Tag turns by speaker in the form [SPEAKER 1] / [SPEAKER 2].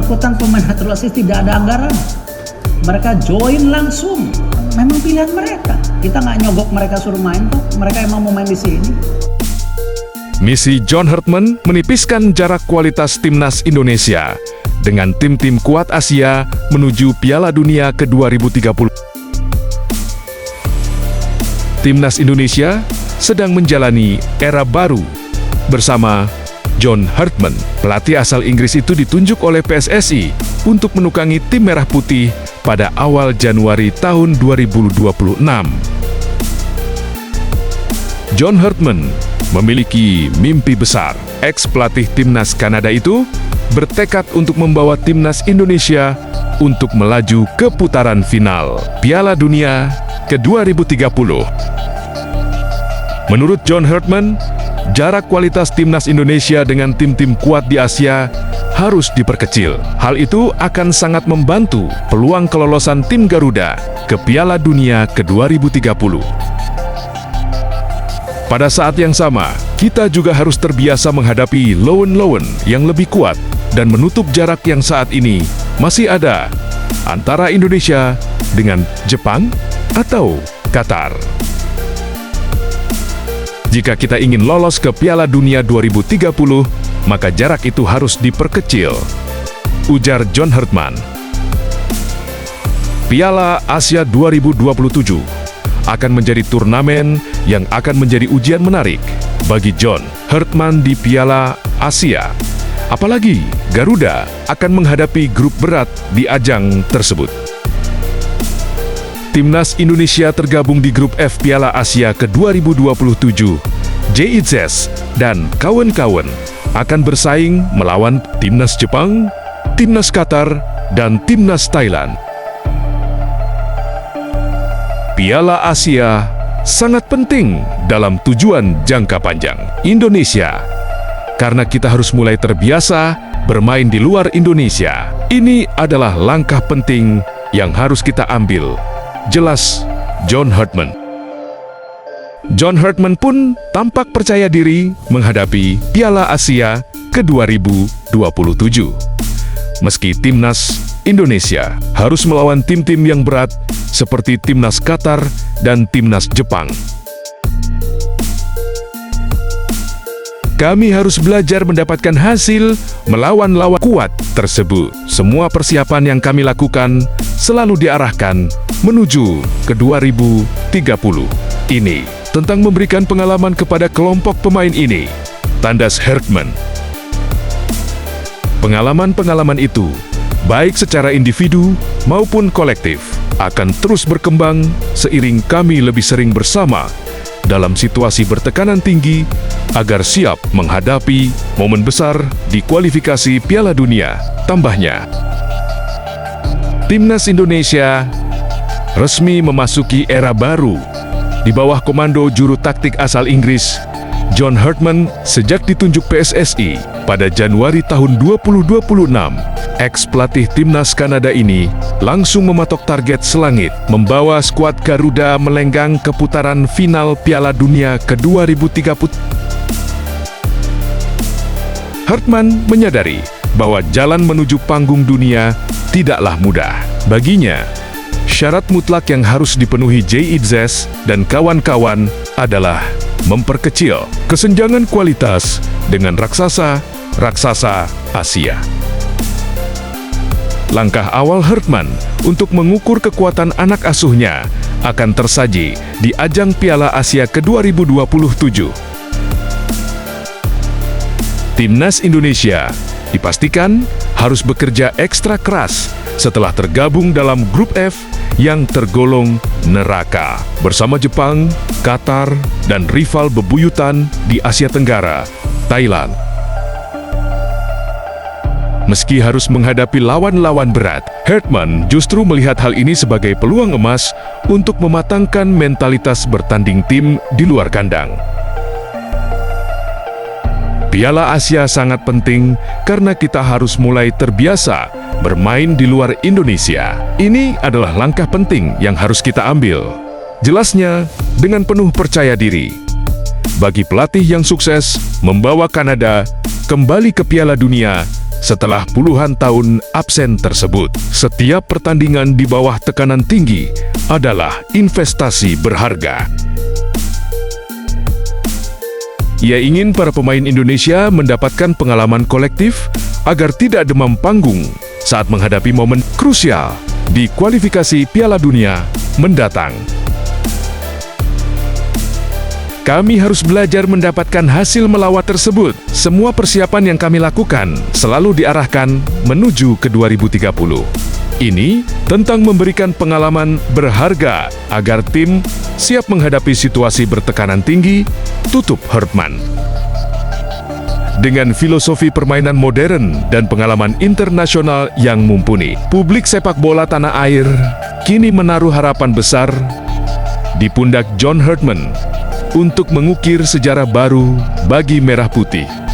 [SPEAKER 1] bersangkutan pemain naturalisasi tidak ada anggaran. Mereka join langsung. Memang pilihan mereka. Kita nggak nyogok mereka suruh main kok. Mereka emang mau main di sini.
[SPEAKER 2] Misi John Hartman menipiskan jarak kualitas timnas Indonesia dengan tim-tim kuat Asia menuju Piala Dunia ke 2030. Timnas Indonesia sedang menjalani era baru bersama John Hartman. Pelatih asal Inggris itu ditunjuk oleh PSSI untuk menukangi tim Merah Putih pada awal Januari tahun 2026. John Hartman memiliki mimpi besar. Ex-pelatih timnas Kanada itu bertekad untuk membawa timnas Indonesia untuk melaju ke putaran final Piala Dunia ke 2030. Menurut John Hartman, jarak kualitas timnas Indonesia dengan tim-tim kuat di Asia harus diperkecil. Hal itu akan sangat membantu peluang kelolosan tim Garuda ke Piala Dunia ke 2030. Pada saat yang sama, kita juga harus terbiasa menghadapi lawan-lawan yang lebih kuat dan menutup jarak yang saat ini masih ada antara Indonesia dengan Jepang atau Qatar. Jika kita ingin lolos ke Piala Dunia 2030, maka jarak itu harus diperkecil, ujar John Hartman. Piala Asia 2027 akan menjadi turnamen yang akan menjadi ujian menarik bagi John Hartman di Piala Asia. Apalagi Garuda akan menghadapi grup berat di ajang tersebut. Timnas Indonesia tergabung di grup F Piala Asia ke 2027. JIZ dan kawan-kawan akan bersaing melawan Timnas Jepang, Timnas Qatar, dan Timnas Thailand. Piala Asia sangat penting dalam tujuan jangka panjang Indonesia, karena kita harus mulai terbiasa bermain di luar Indonesia. Ini adalah langkah penting yang harus kita ambil, jelas John Hartman. John Hartman pun tampak percaya diri menghadapi Piala Asia ke 2027. Meski timnas Indonesia harus melawan tim-tim yang berat seperti timnas Qatar dan timnas Jepang. Kami harus belajar mendapatkan hasil melawan lawan kuat tersebut. Semua persiapan yang kami lakukan selalu diarahkan menuju ke 2030. Ini tentang memberikan pengalaman kepada kelompok pemain ini, tandas Hartman. Pengalaman-pengalaman itu, baik secara individu maupun kolektif, akan terus berkembang seiring kami lebih sering bersama dalam situasi bertekanan tinggi agar siap menghadapi momen besar di kualifikasi Piala Dunia. Tambahnya, Timnas Indonesia resmi memasuki era baru di bawah komando juru taktik asal Inggris, John Hartman. Sejak ditunjuk PSSI pada Januari tahun 2026, ex-pelatih timnas Kanada ini langsung mematok target selangit, membawa skuad Garuda melenggang ke putaran final Piala Dunia ke 2030. Hartman menyadari bahwa jalan menuju panggung dunia tidaklah mudah. Baginya, syarat mutlak yang harus dipenuhi JIZ dan kawan-kawan adalah memperkecil kesenjangan kualitas dengan raksasa Asia. Langkah awal Hartman untuk mengukur kekuatan anak asuhnya akan tersaji di ajang Piala Asia ke 2027. Timnas Indonesia dipastikan harus bekerja ekstra keras setelah tergabung dalam grup F yang tergolong neraka bersama Jepang, Qatar, dan rival bebuyutan di Asia Tenggara, Thailand. Meski harus menghadapi lawan-lawan berat, Hartman justru melihat hal ini sebagai peluang emas untuk mematangkan mentalitas bertanding tim di luar kandang. Piala Asia sangat penting karena kita harus mulai terbiasa bermain di luar Indonesia. Ini adalah langkah penting yang harus kita ambil. Jelasnya dengan penuh percaya diri. Bagi pelatih yang sukses membawa Kanada kembali ke Piala Dunia setelah puluhan tahun absen tersebut. Setiap pertandingan di bawah tekanan tinggi adalah investasi berharga. Ia ingin para pemain Indonesia mendapatkan pengalaman kolektif agar tidak demam panggung saat menghadapi momen krusial di kualifikasi Piala Dunia mendatang. Kami harus belajar mendapatkan hasil melawat tersebut. Semua persiapan yang kami lakukan selalu diarahkan menuju ke 2030. Ini tentang memberikan pengalaman berharga agar tim siap menghadapi situasi bertekanan tinggi, tutup Herdman. Dengan filosofi permainan modern dan pengalaman internasional yang mumpuni, publik sepak bola tanah air kini menaruh harapan besar di pundak John Herdman untuk mengukir sejarah baru bagi Merah Putih.